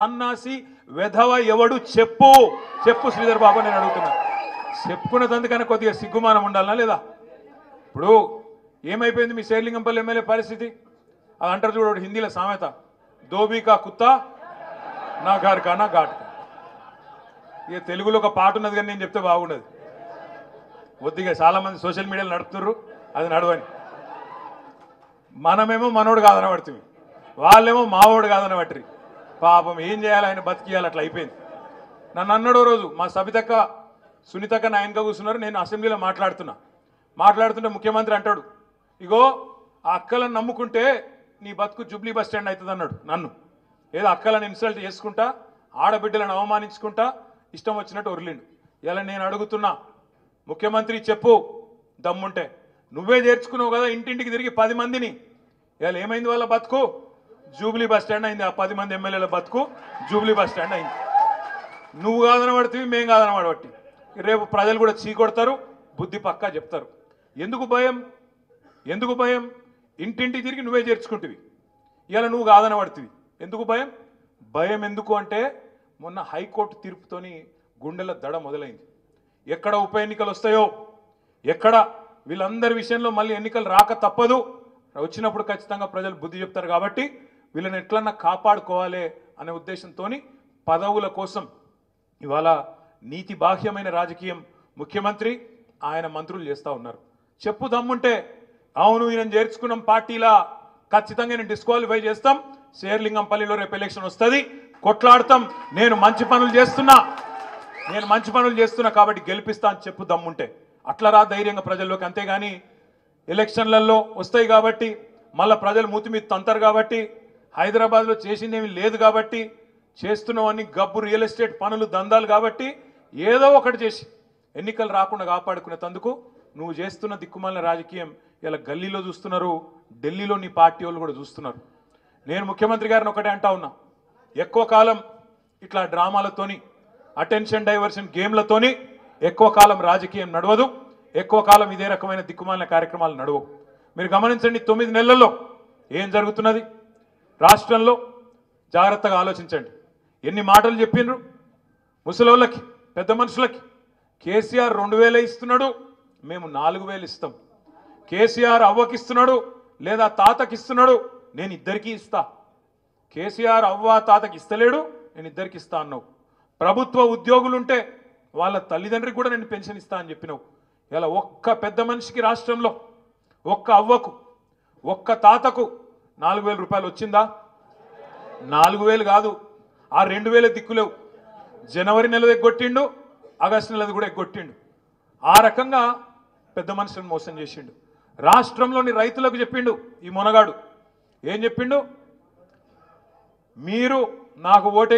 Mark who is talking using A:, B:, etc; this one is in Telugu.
A: అన్నాసి వెధవ ఎవడు చెప్పు చెప్పు శ్రీధర్ బాబు నేను అడుగుతున్నా. చెప్పుకున్నదందుకనే కొద్దిగా సిగ్గుమానం ఉండాలనా లేదా? ఇప్పుడు ఏమైపోయింది మీ శేర్లింగంపల్లి ఎమ్మెల్యే పరిస్థితి? అది అంటారు చూడు హిందీలో సామెత, దోబీకా కుత్తా నా ఘర్ కా నా ఘాట్. ఇక తెలుగులో ఒక పాట ఉన్నది కానీ నేను చెప్తే బాగుండదు. కొద్దిగా చాలా మంది సోషల్ మీడియాలో నడుపుతున్నారు, అది నడవని. మనమేమో మనోడు కాదని పడుతుంది, వాళ్ళేమో మావోడు కాదని పట్టరి. పాపం ఏం చేయాలి, ఆయన బతికియాలి, అట్లా అయిపోయింది. నన్ను అన్నాడో రోజు మా సబితక్క సునీతక్క నా వెనక కూర్చున్నారు, నేను అసెంబ్లీలో మాట్లాడుతుంటే ముఖ్యమంత్రి అంటాడు, ఇగో ఆ అక్కలను నమ్ముకుంటే నీ బతుకు జూబ్లీ బస్ స్టాండ్ అవుతుంది అన్నాడు. నన్ను ఏదో అక్కలను ఇన్సల్ట్ చేసుకుంటా, ఆడబిడ్డలను అవమానించుకుంటా ఇష్టం వచ్చినట్టు ఒరిలిండు. ఇలా నేను అడుగుతున్నా, ముఖ్యమంత్రి చెప్పు దమ్ముంటే, నువ్వే చేర్చుకున్నావు కదా ఇంటింటికి తిరిగి 10 మందిని. ఇలా ఏమైంది వాళ్ళ బతుకు? జూబ్లీ బస్ స్టాండ్ అయింది. ఆ 10 మంది ఎమ్మెల్యేల బతుకు జూబ్లీ బస్ స్టాండ్ అయింది. నువ్వు కాదని పడుతుంది, మేం కాదని పడబట్టి రేపు ప్రజలు కూడా చీకొడతారు, బుద్ధి పక్కా చెప్తారు. ఎందుకు భయం? ఇంటింటి తిరిగి నువ్వే చేర్చుకుంటువి, ఇలా నువ్వు కాదని పడుతుంది. ఎందుకు భయం ఎందుకు అంటే, మొన్న హైకోర్టు తీర్పుతోని గుండెల దడ మొదలైంది. ఎక్కడ ఉప ఎన్నికలు వస్తాయో, ఎక్కడ వీళ్ళందరి విషయంలో మళ్ళీ ఎన్నికలు రాక తప్పదు, వచ్చినప్పుడు ఖచ్చితంగా ప్రజలు బుద్ధి చెప్తారు. కాబట్టి వీళ్ళని ఎట్లన్నా కాపాడుకోవాలి అనే ఉద్దేశంతో పదవుల కోసం ఇవాళ నీతి బాహ్యమైన రాజకీయం ముఖ్యమంత్రి ఆయన మంత్రులు చేస్తూ ఉన్నారు. చెప్పు దమ్ముంటే, అవును ఈయన చేర్చుకున్నాం పార్టీలా, ఖచ్చితంగా నేను డిస్క్వాలిఫై చేస్తాం, శేర్లింగంపల్లిలో రేపు ఎలక్షన్ వస్తుంది, కొట్లాడతాం, నేను మంచి పనులు చేస్తున్నా కాబట్టి గెలిపిస్తా అని చెప్పు దమ్ముంటే. అట్లా రా ధైర్యంగా ప్రజల్లోకి. అంతేగాని ఎలక్షన్లలో వస్తాయి కాబట్టి, మళ్ళీ ప్రజలు మూతి మీద తంతారు కాబట్టి, హైదరాబాద్లో చేసిందేమీ లేదు కాబట్టి, చేస్తున్నవన్నీ గబ్బు రియల్ ఎస్టేట్ పనులు దందాలు కాబట్టి, ఏదో ఒకటి చేసి ఎన్నికలు రాకుండా కాపాడుకునేందుకు నువ్వు చేస్తున్న దిక్కుమాలిన రాజకీయం ఇలా గల్లీలో చూస్తున్నారు, ఢిల్లీలో నీ పార్టీ వాళ్ళు కూడా చూస్తున్నారు. నేను ముఖ్యమంత్రి గారిని ఒకటే అంటా ఉన్నా, ఎక్కువ కాలం ఇట్లా డ్రామాలతోని, అటెన్షన్ డైవర్షన్ గేమ్లతోని ఎక్కువ కాలం రాజకీయం నడవదు, ఎక్కువ కాలం ఇదే రకమైన దిక్కుమాలిన కార్యక్రమాలు నడవవు. మీరు గమనించండి, 9 నెలల్లో ఏం జరుగుతున్నది రాష్ట్రంలో, జాగ్రత్తగా ఆలోచించండి. ఎన్ని మాటలు చెప్పిండ్రు ముసలోళ్ళకి, పెద్ద మనుషులకి. కేసీఆర్ 2000 ఇస్తున్నాడు, మేము 4000 ఇస్తాం. కేసీఆర్ అవ్వకిస్తున్నాడు లేదా తాతకి ఇస్తున్నాడు, నేను ఇద్దరికీ ఇస్తా. కేసీఆర్ అవ్వ తాతకి ఇస్తలేడు, నేను ఇద్దరికి ఇస్తా అన్నావు. ప్రభుత్వ ఉద్యోగులుంటే వాళ్ళ తల్లిదండ్రికి కూడా నేను పెన్షన్ ఇస్తా అని చెప్పినావు. ఇలా ఒక్క పెద్ద మనిషికి రాష్ట్రంలో, ఒక్క అవ్వకు, ఒక్క తాతకు 4000 రూపాయలు వచ్చిందా? 4000 కాదు, ఆ 2000 దిక్కులేవు. జనవరి నెలది ఎగ్గొట్టిండు, ఆగస్టు నెలది కూడా ఎగ్గొట్టిండు. ఆ రకంగా పెద్ద మనుషులను మోసం చేసిండు. రాష్ట్రంలోని రైతులకు చెప్పిండు ఈ మొనగాడు. ఏం చెప్పిండు? మీరు నాకు ఓటే